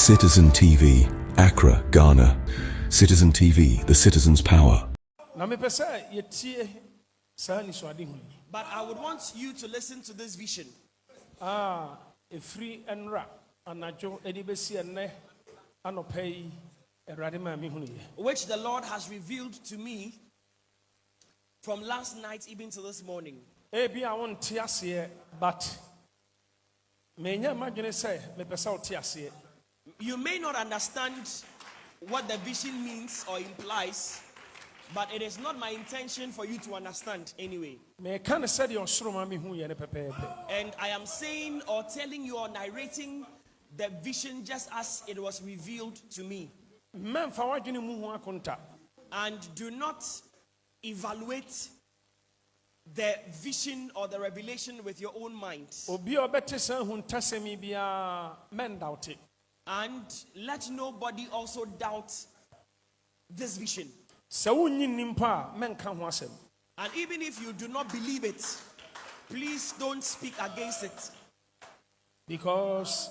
Citizen TV, Accra, Ghana. Citizen TV, the citizen's power. But I would want you to listen to this vision. Free and rap, and Najo Edibesi and Ne, Anopay, which the Lord has revealed to me from last night even to this morning. Maybe I want Tiasie, but may you imagine say, Tiasie. You may not understand what the vision means or implies, but it is not my intention for you to understand anyway. And I am saying or telling you or narrating the vision just as it was revealed to me. And do not evaluate the vision or the revelation with your own mind. And let nobody also doubt this vision. And even if you do not believe it, please don't speak against it. Because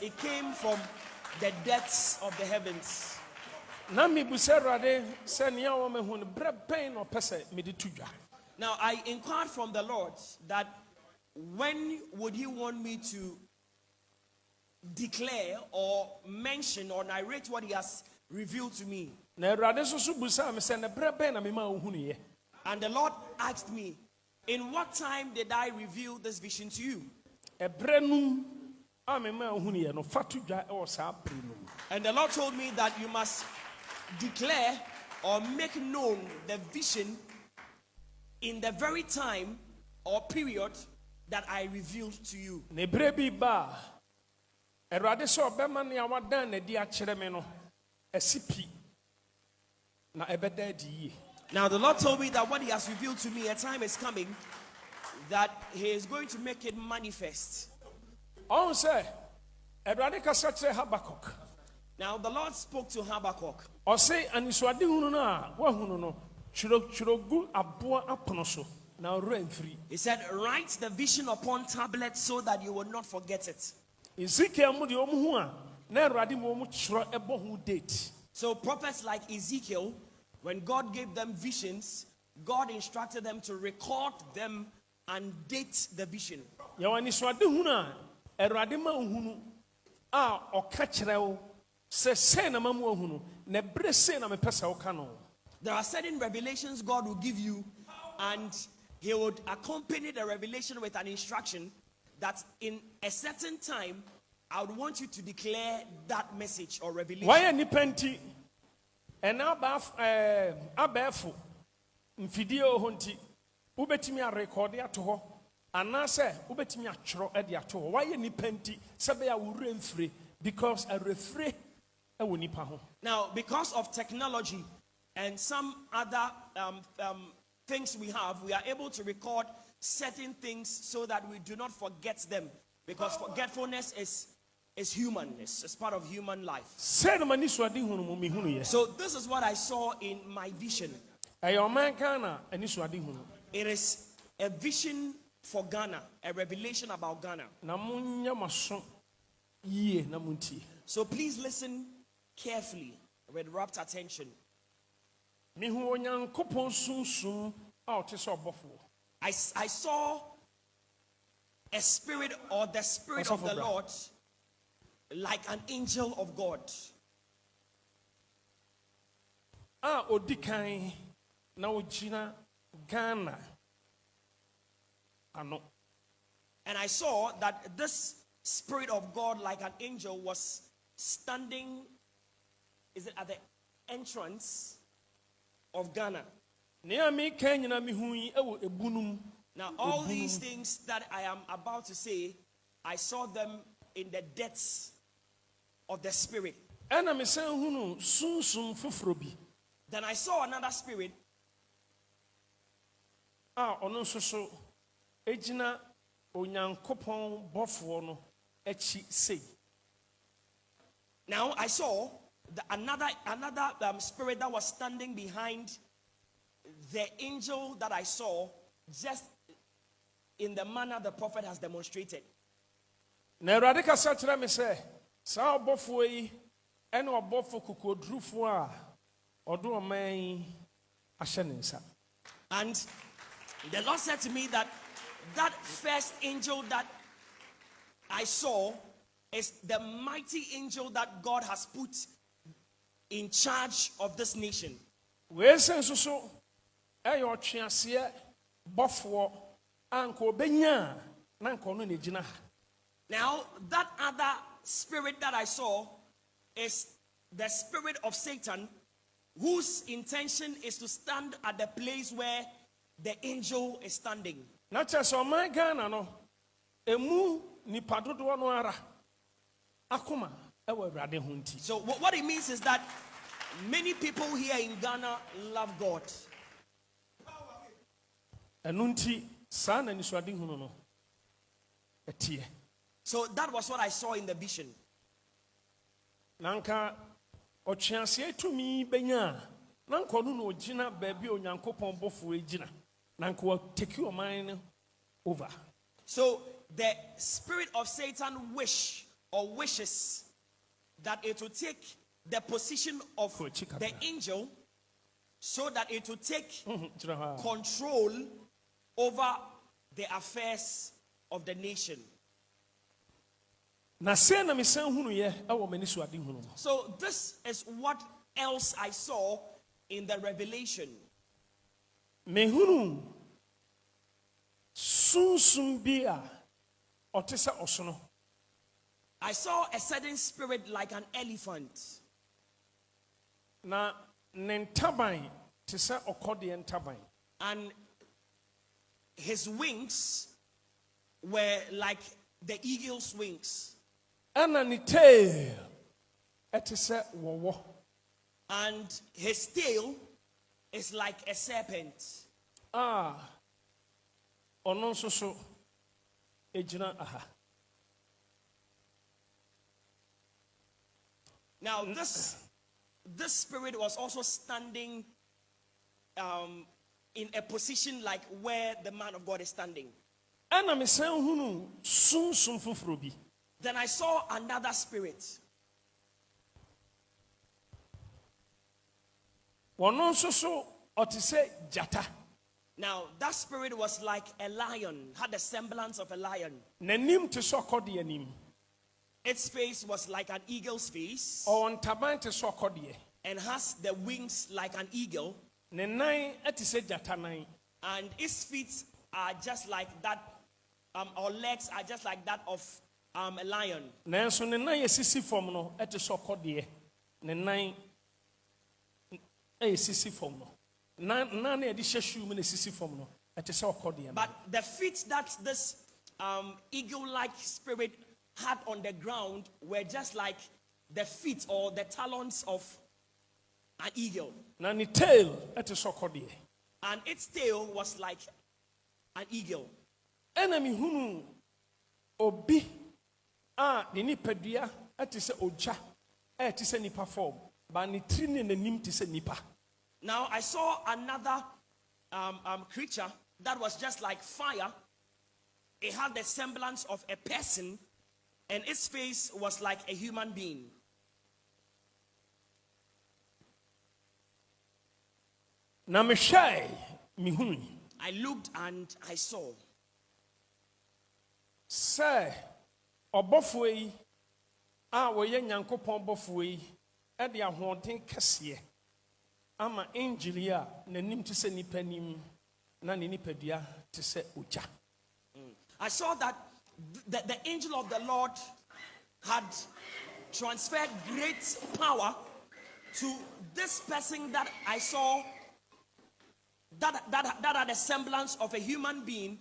it came from the depths of the heavens. Now I inquired from the Lord that when would he want me to declare or mention or narrate what he has revealed to me. And the Lord asked me, in what time did I reveal this vision to you? And the Lord told me that you must declare or make known the vision in the very time or period that I revealed to you. Now the Lord told me that what he has revealed to me, a time is coming that he is going to make it manifest. Now the Lord spoke to Habakkuk. He said, write the vision upon tablets so that you will not forget it. So prophets like Ezekiel, when God gave them visions, God instructed them to record them and date the vision. There are certain revelations God will give you, and he would accompany the revelation with an instruction that in a certain time I would want you to declare that message or revelation. Why any penti? And abafu video honti ubetimi a record ya to ho anase ubetimi a chro e dia to ho. Why any penti sabe ya wure mfre because a refre e woni pa ho. Now because of technology and some other things we have, we are able to record certain things so that we do not forget them, because forgetfulness is human. It's part of human life. So this is what I saw in my vision. It is a vision for Ghana, a revelation about Ghana. So please listen carefully with rapt attention. I saw a spirit, or the spirit of the Lord, like an angel of God. And I saw that this spirit of God, like an angel, was standing, is it at the entrance of Ghana? Now all these things that I am about to say, I saw them in the depths of the spirit. Then I saw another spirit. Now I saw another spirit that was standing behind the angel that I saw, just in the manner the prophet has demonstrated. Sa obofo yi ene obofo kokodrufo a odo oman ahye ne nsa. And the Lord said to me that that first angel that I saw is the mighty angel that God has put in charge of this nation. We senso so eyo twease bofo anko benya na anko no ne gina. Now, that other spirit that I saw is the spirit of Satan, whose intention is to stand at the place where the angel is standing. Na cheso man Ghana no emu nipa dodo no ara akoma ewo Awurade ho nti. So what it means is that many people here in Ghana love God. Enunti sa na nisuade hunu no etie. So that was what I saw in the vision. Nanka otwease tumi benya nanka no no gina baabi onyankopon bofo egina nanka wa take your mind over. So the spirit of Satan wishes that it will take the position of the angel so that it will take control over the affairs of the nation. So this is what else I saw in the revelation. Mehunu sunsum bia otisa osono. I saw a certain spirit like an elephant. Na nentaban tisa okode ntaban. And his wings were like the eagle's wings. Ana ni tail etisa wowo. And his tail is like a serpent. Ono so ejina aha. Now this spirit was also standing in a position like where the man of God is standing. Ana mesan hunu sunsum fufuro bi. Then I saw another spirit. Ono so otise jata. Now that spirit was like a lion, had the semblance of a lion. Nanim te so okode anim. Its face was like an eagle's face. On taban te so okode. And has the wings like an eagle. Ne nan etise jata nan. And its feet are just like that, or legs are just like that of a lion. Nanso ne nan yesisi fom no ete so okode. Ne nan yesisi fom no. Na edi hwehwu mu ne sisi fom no ete se okode. But the feet that this eagle-like spirit had on the ground were just like the feet or the talons of an eagle. Na ni tail ete so okode. And its tail was like an eagle. Enemy hunu obi ni nipadua ete se oja ete se nipa form ba ni tri ne nanim te se nipa. Now I saw another creature that was just like fire. It had the semblance of a person, and its face was like a human being. Na mehwai mihunu. I looked and I saw. Say obofo yi a woye nyankopon bofo yi e de ahoden kese ama angel ya nanim te se nipa nim na ne nipadua te se oja. I saw that the angel of the Lord had transferred great power to this person that I saw that had a semblance of a human being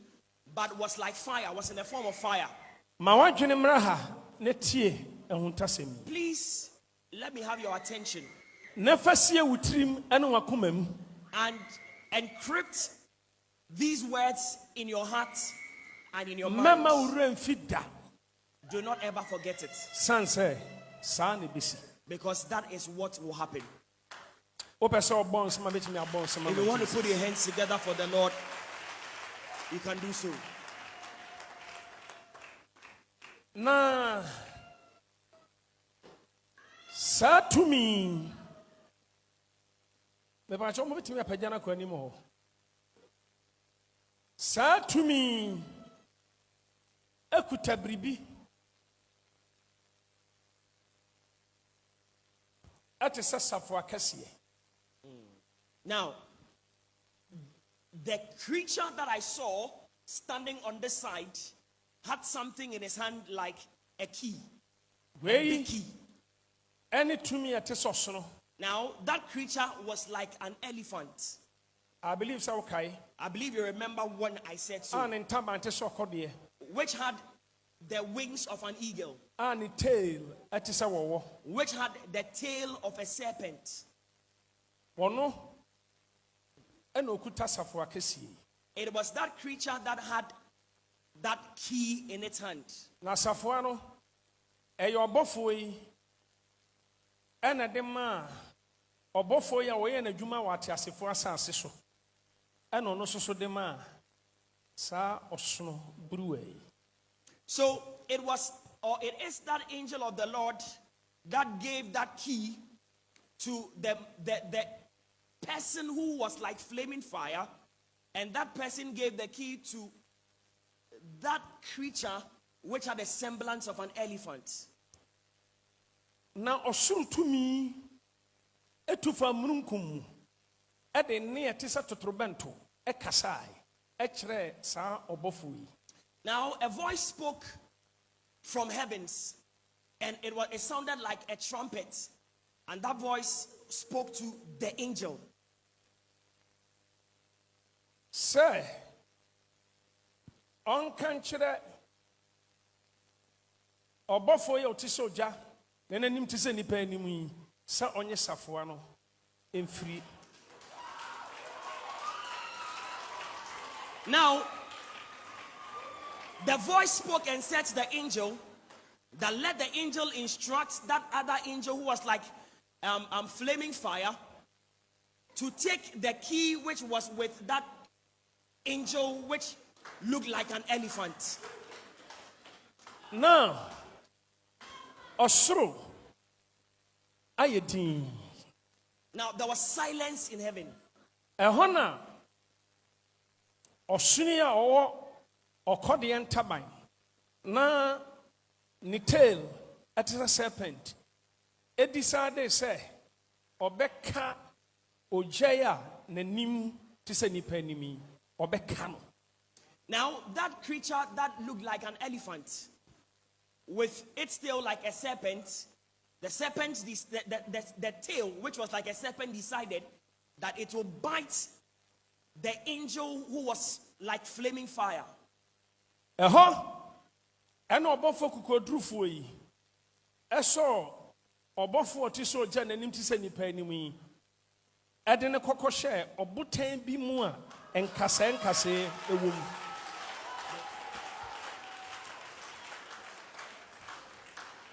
but was like fire, was in the form of fire. Ma wadwene mraha ne tie ehuntasem. Please let me have your attention. Nefasie wutrim ene wakomam. And encrypt these words in your heart and in your mind. Mama urem fida. Do not ever forget it. Sanse sa ne bisi. Because that is what will happen. If you want to put your hands together for the Lord, you can do so. Na Satumi. Me ba chomo bitimi apagana kwa anim ho. Satumi. Ekuta bribi. Ate sasafo akasiye. Now, the creature that I saw standing on this side had something in his hand like a key. A big key. Any to me at sosono. Now, that creature was like an elephant. I believe so, okay. I believe you remember when I said so. And in time ante sokodie. Which had the wings of an eagle. And the tail at wo. Which had the tail of a serpent. Wono. Eno kuta safo akasiye. It was that creature that had that key in its hand. Na safo ano eyo obofo yi ena de ma obofo ya wo ye na dwuma wa ate asefo asase so ena ono so de ma sa osono bruwe. So it is that angel of the Lord that gave that key to the person who was like flaming fire, and that person gave the key to that creature which had a semblance of an elephant. Na osum tumi etufa mrunkum e de ne etisa totrobento e kasai e kire sa obofo yi. Now a voice spoke from heavens, and it sounded like a trumpet, and that voice spoke to the angel. Say on kan kire obofo ye otisa oja na nanim tise nipa anim yi sa onye safoa no emfiri. Now the voice spoke and said to the angel that let the angel instruct that other angel who was like flaming fire to take the key which was with that angel which looked like an elephant. Now osro ayedin. Now there was silence in heaven. Ehona osuni a owo okode entaban na ni tail at a serpent e decided say obeka ojaya nanim tise nipa nimi obeka no. Now that creature that looked like an elephant with its tail like a serpent, the tail which was like a serpent decided that it will bite the angel who was like flaming fire. Ena obofo kukodrufo yi eso obofo otiso oja nanim tise nipa anim yi ede ne kokoshe obotan bi mu a enkase ewom.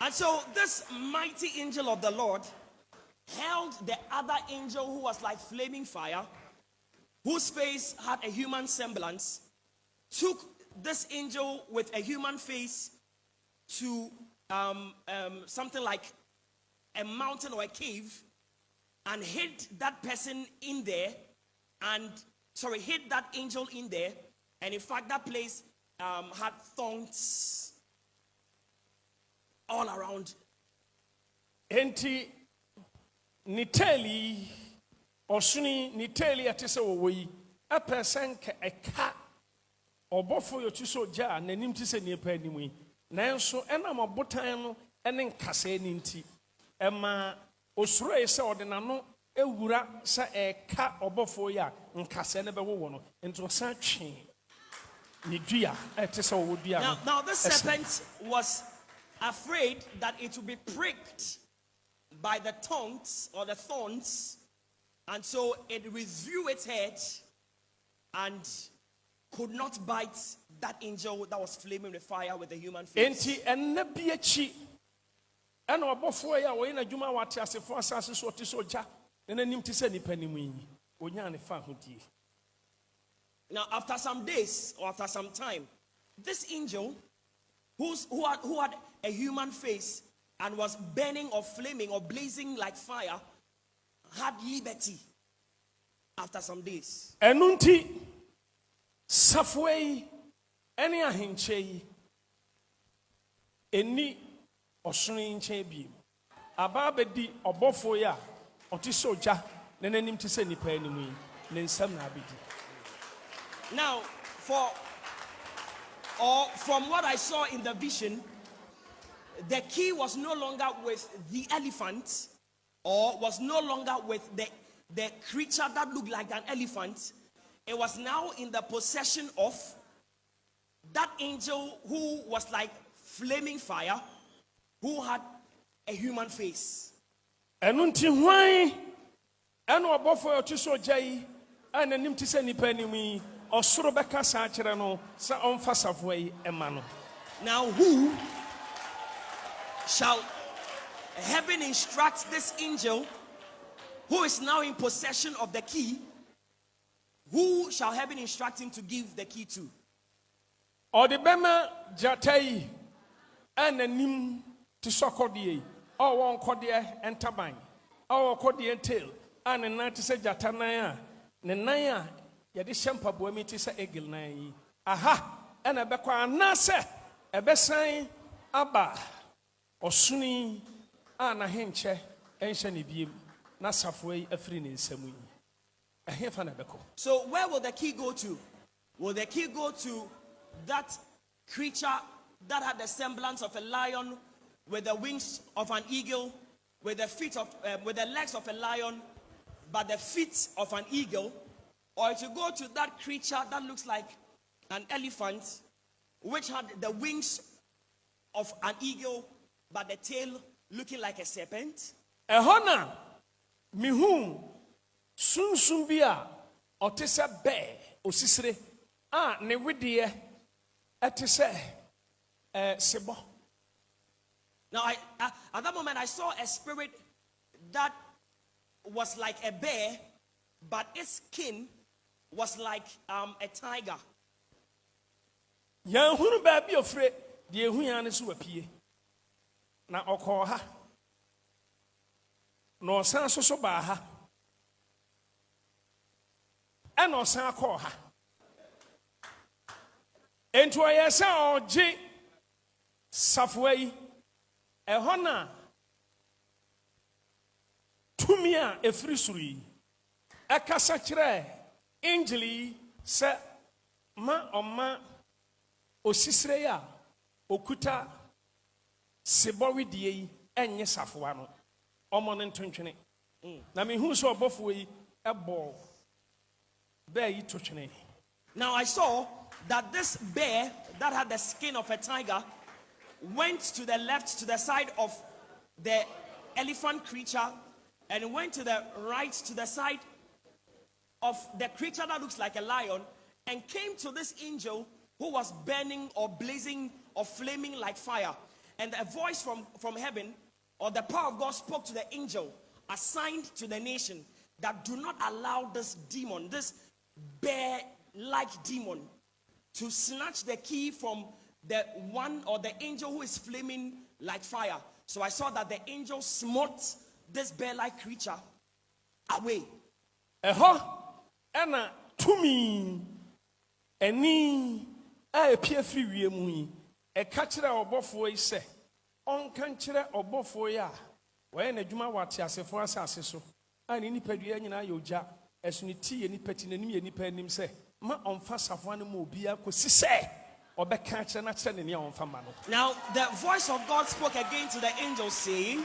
And so this mighty angel of the Lord held the other angel who was like flaming fire, whose face had a human semblance, took this angel with a human face to something like a mountain or a cave, and hid that person in there, hid that angel in there, and in fact that place had thorns all around. Enti niteli osuni niteli atise woyi a person ka eka obofo yotiso ja nanim tise nipa anim yi nanso ena mabotan no ene nkase ni nti ema osuro ese odinano ewura sa eka obofo ya nkase ne bewo no enti osan twe ni dua etise wo dua no. Now this serpent was afraid that it would be pricked by the tongues or the thorns, and so it withdrew its head and could not bite that angel that was flaming with fire with a human face. Enti enabiechi ena obofo ya wo na dwuma wate asefo asase so otiso ja na nim tise nipa nim yi onya ne fa hodie. Now after some days or after some time, this angel who had a human face and was burning or flaming or blazing like fire had liberty after some days. Enunti safway any ahinche eni osuni nche bi aba bedi obofo ya otiso oja nenanim ti se nipa animu ne nsam na abedi. Now, from what I saw in the vision, the key was no longer with the elephant, or was no longer with the creature that looked like an elephant. It was now in the possession of that angel who was like flaming fire, who had a human face. Enunti hwan eno obofo otiso oja yi ananim ti se nipa animu osoro beka sa akere no sa onfa safway ema no. Now who shall heaven instruct this angel who is now in possession of the key? Who shall heaven instruct him to give the key to? Or the bema jatai ananim ti sokodie or one kodie entabang or kodie tail and an ti se jatanaya nenaya yadi shempa boemi ti se egil na yi aha ena bekwa anase ebesan aba osuni ana henche enhye ne biem na safway afri ne nsamu yi ehefa na beko. So where will the key go to? Will the key go to that creature that had the semblance of a lion, with the wings of an eagle, with the legs of a lion, but the feet of an eagle? Or to go to that creature that looks like an elephant, which had the wings of an eagle, but the tail looking like a serpent? Ehona mihu sunsumbia otisa be osisire ne widie etise sebo. Now at that moment I saw a spirit that was like a bear, but its skin was like a tiger. Yan hunu ba bi ofre de ehu yan so wapie na okọ ha no san so ba ha e no san akọ ha ento ayesa oje safway ehona tumia efri suri ekasa kire angeli se ma oma osisire ya okuta sebowi die yi enye safoa no omo ne ntontwene na me hu so obofo yi ebo bear yi totwene. Now I saw that this bear that had the skin of a tiger went to the left, to the side of the elephant creature, and went to the right, to the side of the creature that looks like a lion, and came to this angel who was burning or blazing or flaming like fire. And a voice from heaven, or the power of God, spoke to the angel assigned to the nation that do not allow this demon, this bear-like demon, to snatch the key from the one or the angel who is flaming like fire. So I saw that the angel smote this bear-like creature away. Eho ena tumi eni a pie free wiemu yi e ka kire obofo yi se on kan kire obofo yi a we na dwuma wate asefo asase so ani ni padua nyina yoja esuniti ye ni pati nanim ye ni panim se ma onfa safo an mo bia ko sise obeka kire na kire ne onfa ma no. Now the voice of God spoke again to the angel, saying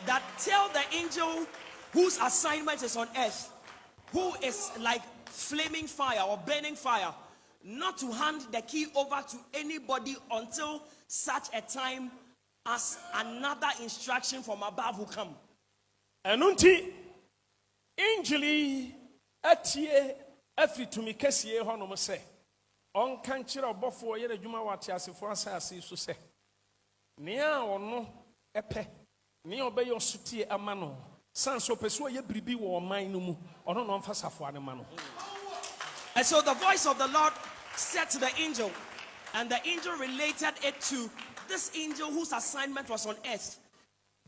that tell the angel whose assignment is on earth, who is like flaming fire or burning fire, not to hand the key over to anybody until such a time as another instruction from above will come. Enunti angeli atie afritumi kesiye honom se on kan kire obofo ye adwuma wate asefo asase so se nea ono epe nea obeye osutie ama no sanso peso ye bribi wo man no mu ono no mfa safo ane ma no. And so the voice of the Lord said to the angel, and the angel related it to this angel whose assignment was on earth,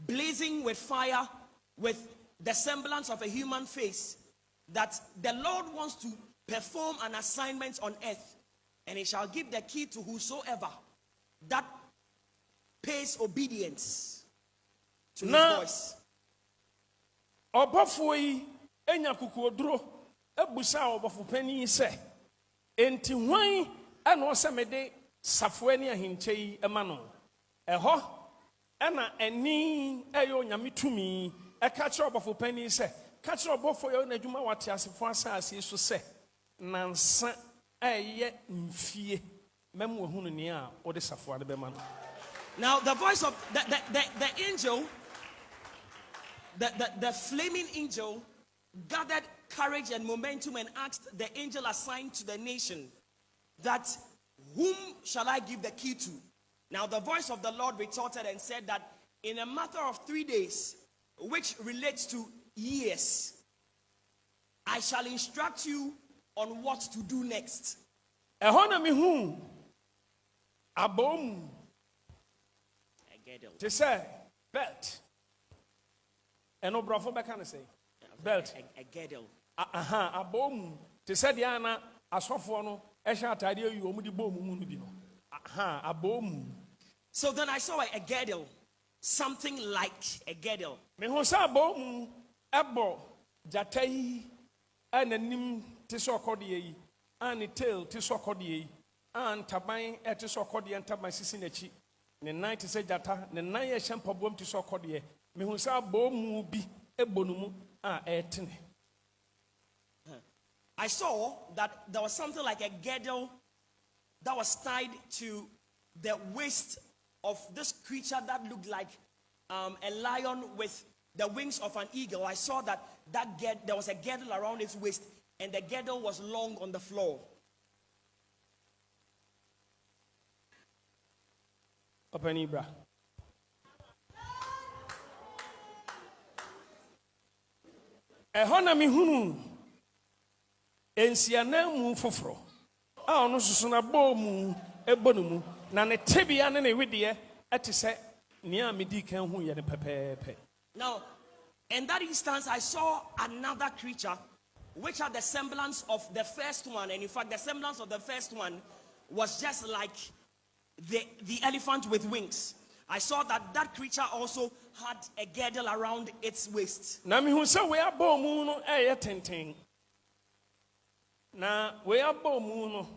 blazing with fire, with the semblance of a human face, that the Lord wants to perform an assignment on earth, and he shall give the key to whosoever that pays obedience to his voice. Obafoi enya kukuoduro ebusa obafu pani se enti hwan ana osemede safoani ahinchei emano eho ena eni eyo nyametumi eka kire obafu pani se ka kire obafo yo na dwuma wate asefo asase so se nansa eye mfie mem wahunu ne a ode safoade be mano. Now the voice of the angel, the flaming angel, gathered courage and momentum and asked the angel assigned to the nation that, whom shall I give the key to? Now the voice of the Lord retorted and said that in a matter of 3 days, which relates to years, I shall instruct you on what to do next. Ehona mihu abom to say belt. And no bravo back can say belt. A girdle. Abom to say Diana aswafono esha atade you omudi bom mu bi no. Abom. So then I saw a girdle, something like a girdle. Me ho sa abom ebo jatai ananim te so akode yi and tail te so akode yi and taban te so akode and taban sisi nachi. Ne night say jata ne nan ye shampabom ti so kode me hu sa bomu bi ebonumu a etene. I saw that there was something like a girdle that was tied to the waist of this creature that looked like a lion with the wings of an eagle. I saw that there was a girdle around its waist, and the girdle was long on the floor. Open Ibra. Ehona mi hunu ensiana mu foforo a ono susu na bomu ebonumu na ne tebia ne wedie etise nia medi kan hu ye ne pepepe. Now, in that instance, I saw another creature which had the semblance of the first one, and in fact, the semblance of the first one was just like the elephant with wings. I saw that creature also had a girdle around its waist. Na mi hu se we abomu no tenten. Na we abomu no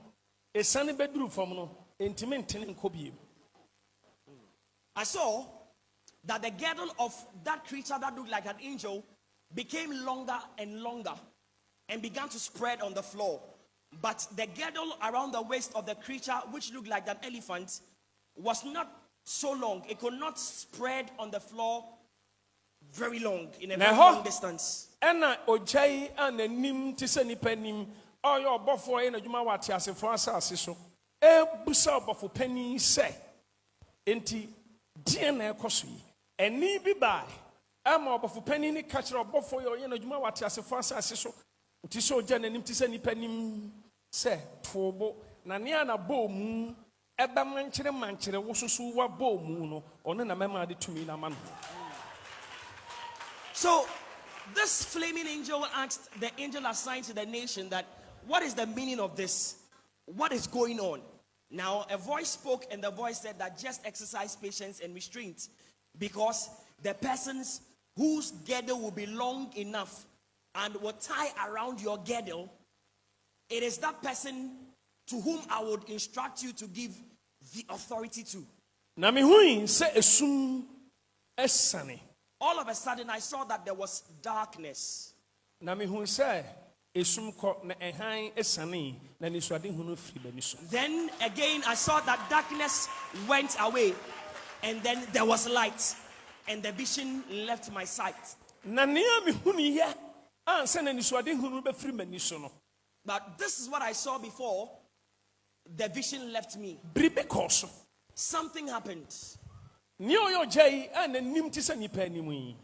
esane beduru fam no entime ntene nkobie. I saw that the girdle of that creature that looked like an angel became longer and longer and began to spread on the floor. But the girdle around the waist of the creature, which looked like an elephant, was not so long. It could not spread on the floor very long, in a very long distance. Ena ojai ananim tise nipa nim oyo obofo e na dwuma wate asefo asase so e busa obofo pani se enti die na ekoso yi eni bi bai ama obofo pani ni ka kire obofo ye na dwuma wate asefo asase so nti so oja nanim tise nipa nim se tobo na ne ana bomu eba mankyere wososo wa bomu no ono na mema de tumi na ma no. So this flaming angel asked the angel assigned to the nation that, what is the meaning of this? What is going on? Now a voice spoke, and the voice said that just exercise patience and restraint, because the persons whose girdle will be long enough and will tie around your girdle, it is that person to whom I would instruct you to give the authority to. Na mi hui se esum esane. All of a sudden, I saw that there was darkness. Na mi hui se esum ko na ehan esane na ni suade hunu firi bani so. Then again, I saw that darkness went away, and then there was light, and the vision left my sight. Na nia mi huni ye anse na ni suade hunu be firi bani so no. But this is what I saw before the vision left me. Bribe koso. Something happened. Ni oyo jai ana nim tise nipa animu yi.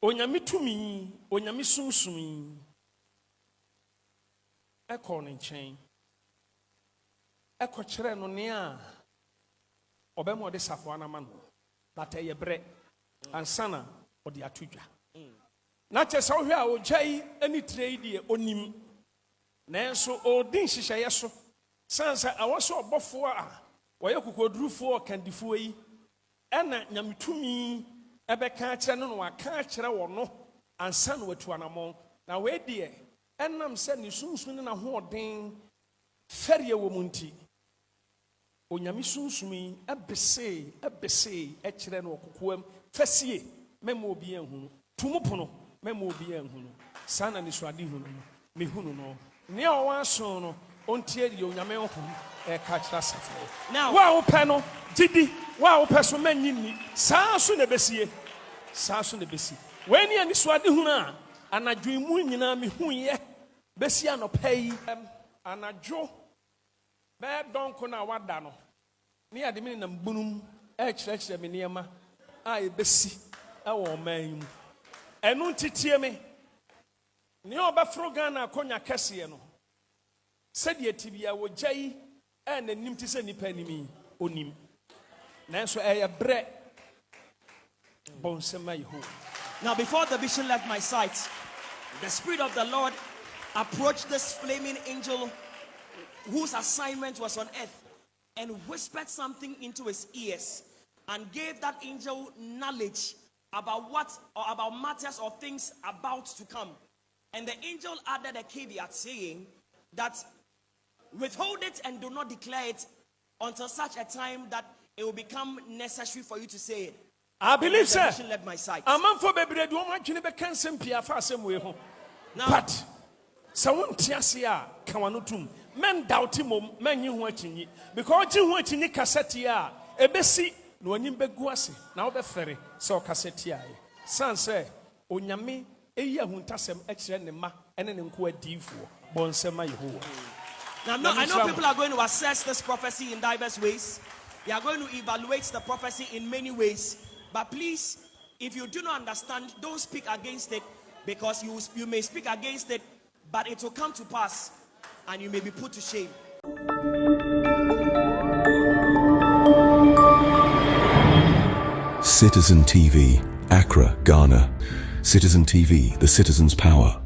Onyame tumi, onyame sumsumi. Eko ne nchen. ɛkɔkyerɛ no nea ɔbɛma ɔde safoa no ama no but ɛyɛ berɛ ansa na ɔde ato dwa na kyɛ sɛ wohwɛ a ɔgya yi ani tire yi deɛ ɔnim nanso ɔdi nhyehyɛeɛ so san sɛ ɛwɔ sɛ ɔbɔfoɔ a wɔyɛ kokodurufoɔ ɔkandifoɔ yi ɛna nyametumi ɛbɛka akyerɛ no na waka akyerɛ wɔ no ansa na watu anammɔn na wei deɛ ɛnam sɛ ne sunsum ne n'ahoɔden fɛreɛ wɔ mu nti onyame sunsum yi ɛbesee ɛkyerɛ no ɔkokoam fɛsie mɛma obi anhunu tumu pono mɛma obi anhunu saa na nisuade hunu no mehunu no nea ɔwɔ aso no ɔntie deɛ onyame ho ɛka kyerɛ asafo Now, wo a wopɛ no gyidi wo a wopɛ so manyi nni saa so na ɛbɛsie saa so na ɛbɛsi wei ne anisuade hunu a anadwo mu nyinaa mehuyɛ bɛsi anɔpa yi anadwo bɛyɛ dɔnko no a wada no ne yɛde me nenam bunum ɛkyerɛkyerɛ me nneɛma a ɛbɛsi ɛwɔ ɔman yi mu ɛno nti tie me nea ɔbɛforo Ghana akɔnya kɛseɛ no sɛdeɛ ti bia wɔgya yi n'anim te sɛ nnipa anim yi ɔnim nanso ɛyɛ berɛ bɔ nsɛm a Yehowa. Now, before the vision left my sight, the Spirit of the Lord approached this flaming angel whose assignment was on earth and whispered something into his ears and gave that angel knowledge about what or about matters or things about to come. And the angel added a caveat saying that withhold it and do not declare it until such a time that it will become necessary for you to say it. I believe, The sir. vision left my sight. Amam for baby, do you want to be cancelled? Pia for some way home. Now, But someone tiasia kawanutum men doubt him, men you watching it because you watching it cassettia a besi no one in beguasi now be ferry so cassettia. San say, Onyame, a year huntasem extra nema and an inquire difu bonsema Yehovah. Now, I know people are going to assess this prophecy in diverse ways. They are going to evaluate the prophecy in many ways. But please, if you do not understand, don't speak against it, because you may speak against it, but it will come to pass and you may be put to shame. Citizen TV, Accra, Ghana. Citizen TV, the citizen's power.